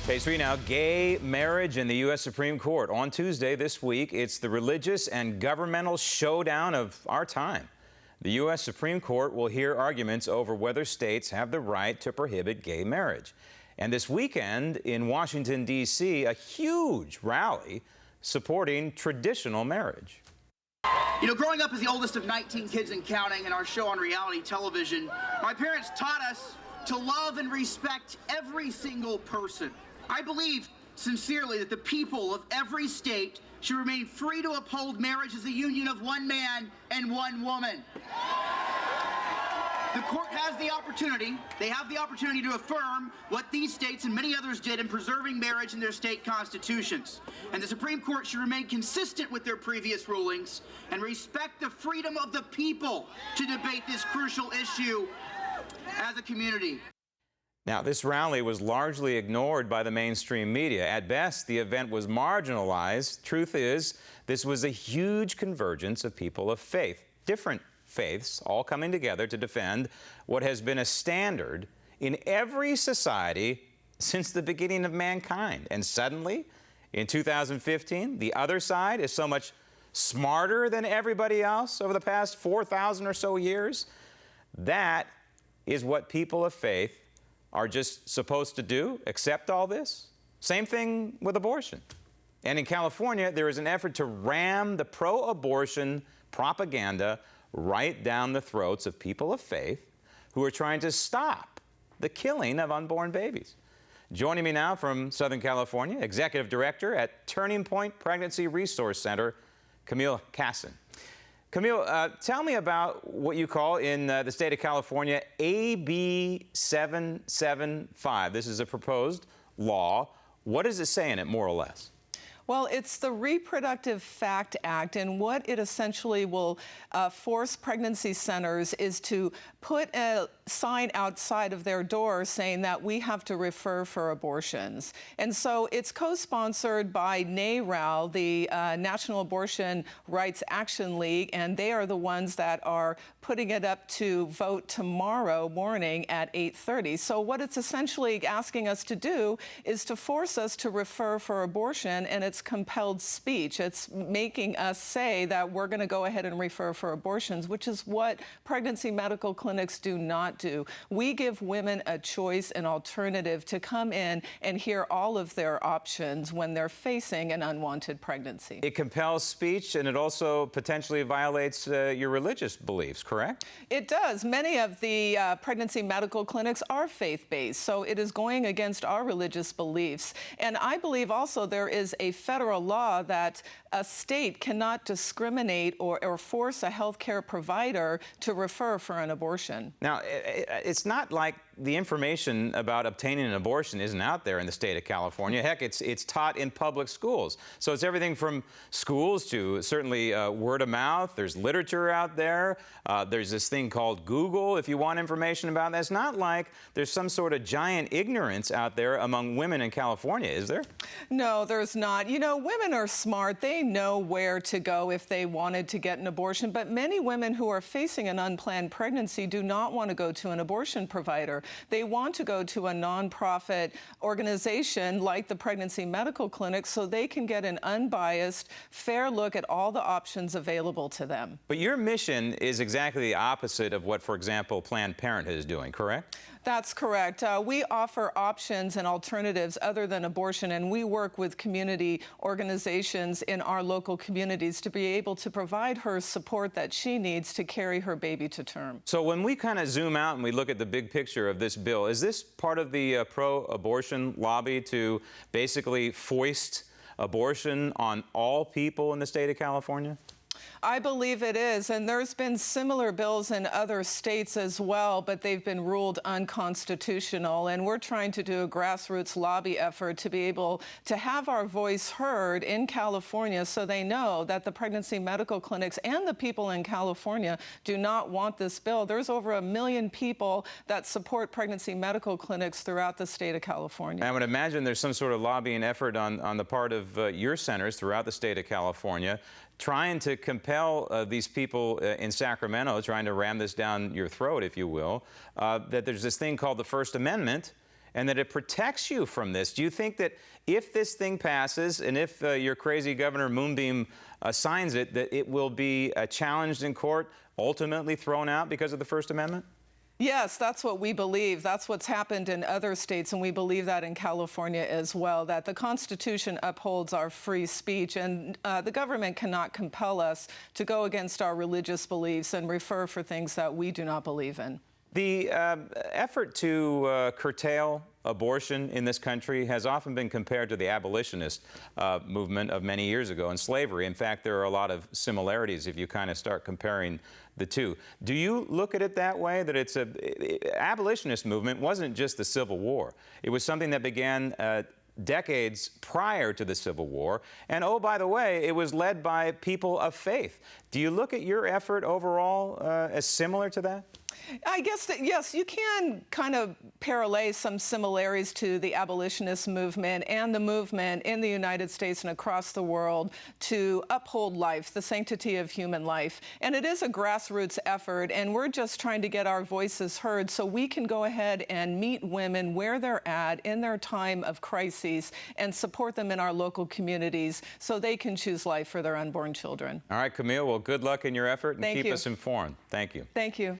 Page 3 now, gay marriage in the U.S. Supreme Court. On Tuesday this week, it's the religious and governmental showdown of our time. The U.S. Supreme Court will hear arguments over whether states have the right to prohibit gay marriage. And this weekend in Washington, D.C., a huge rally supporting traditional marriage. You know, growing up as the oldest of 19 kids and counting in our show on reality television, my parents taught us to love and respect every single person. I believe sincerely that the people of every state should remain free to uphold marriage as a union of one man and one woman. The court has the opportunity, they have the opportunity to affirm what these states and many others did in preserving marriage in their state constitutions. And the Supreme Court should remain consistent with their previous rulings and respect the freedom of the people to debate this crucial issue as a community. Now, this rally was largely ignored by the mainstream media. At best, the event was marginalized. Truth is, this was a huge convergence of people of faith, different faiths, all coming together to defend what has been a standard in every society since the beginning of mankind. And suddenly, in 2015, the other side is so much smarter than everybody else over the past 4,000 or so years. That is what people of faith are just supposed to do, accept all this. Same thing with abortion. And in California, there is an effort to ram the pro-abortion propaganda right down the throats of people of faith who are trying to stop the killing of unborn babies. Joining me now from Southern California, Executive Director at Turning Point Pregnancy Resource Center, Camille Casson. Camille, tell me about what you call in the state of California AB 775. This is a proposed law. What does it say in it, more or less? Well, it's the Reproductive Fact Act, and what it essentially will force pregnancy centers is to put a sign outside of their door saying that we have to refer for abortions. And so it's co-sponsored by NARAL, the National Abortion Rights Action League, and they are the ones that are putting it up to vote tomorrow morning at 8:30. So what it's essentially asking us to do is to force us to refer for abortion, and it's compelled speech. It's making us say that we're going to go ahead and refer for abortions, which is what pregnancy medical clinics do not do. We give women a choice, an alternative to come in and hear all of their options when they're facing an unwanted pregnancy. It compels speech, and it also potentially violates your religious beliefs, correct? It does. Many of the pregnancy medical clinics are faith-based, so it is going against our religious beliefs. And I believe also there is a federal law that a state cannot discriminate or force a healthcare provider to refer for an abortion. Now, it's not like the information about obtaining an abortion isn't out there in the state of California. Heck, it's taught in public schools. So it's everything from schools to certainly word of mouth. There's literature out there. There's this thing called Google if you want information about that. It's not like there's some sort of giant ignorance out there among women in California, is there? No, there's not. You know, women are smart. They know where to go if they wanted to get an abortion. But many women who are facing an unplanned pregnancy do not want to go to an abortion provider. They want to go to a nonprofit organization like the Pregnancy Medical Clinic so they can get an unbiased, fair look at all the options available to them. But your mission is exactly the opposite of what, for example, Planned Parenthood is doing, correct? That's correct. We offer options and alternatives other than abortion, and we work with community organizations in our local communities to be able to provide her support that she needs to carry her baby to term. So when we kind of zoom out and we look at the big picture of this bill, is this part of the pro-abortion lobby to basically foist abortion on all people in the state of California? I believe it is, and there's been similar bills in other states as well, but they've been ruled unconstitutional, and we're trying to do a grassroots lobby effort to be able to have our voice heard in California so they know that the pregnancy medical clinics and the people in California do not want this bill. There's over 1 million people that support pregnancy medical clinics throughout the state of California. I would imagine there's some sort of lobbying effort on the part of your centers throughout the state of California trying to compel these people in Sacramento, trying to ram this down your throat, if you will, that there's this thing called the First Amendment, and that it protects you from this. Do you think that if this thing passes and if your crazy Governor Moonbeam signs it, that it will be challenged in court, ultimately thrown out because of the First Amendment? Yes, that's what we believe. That's what's happened in other states, and we believe that in California as well, that the Constitution upholds our free speech, and the government cannot compel us to go against our religious beliefs and refer for things that we do not believe in. The effort to curtail abortion in this country has often been compared to the abolitionist movement of many years ago in slavery. In fact, there are a lot of similarities if you kind of start comparing the two. Do you look at it that way, that it's abolitionist movement wasn't just the Civil War. It was something that began decades prior to the Civil War. And oh, by the way, it was led by people of faith. Do you look at your effort overall as similar to that? I guess that, yes, you can kind of parallel some similarities to the abolitionist movement and the movement in the United States and across the world to uphold life, the sanctity of human life. And it is a grassroots effort, and we're just trying to get our voices heard so we can go ahead and meet women where they're at in their time of crises and support them in our local communities so they can choose life for their unborn children. All right, Camille, well, good luck in your effort, and Thank keep you. us informed. Thank you. Thank you.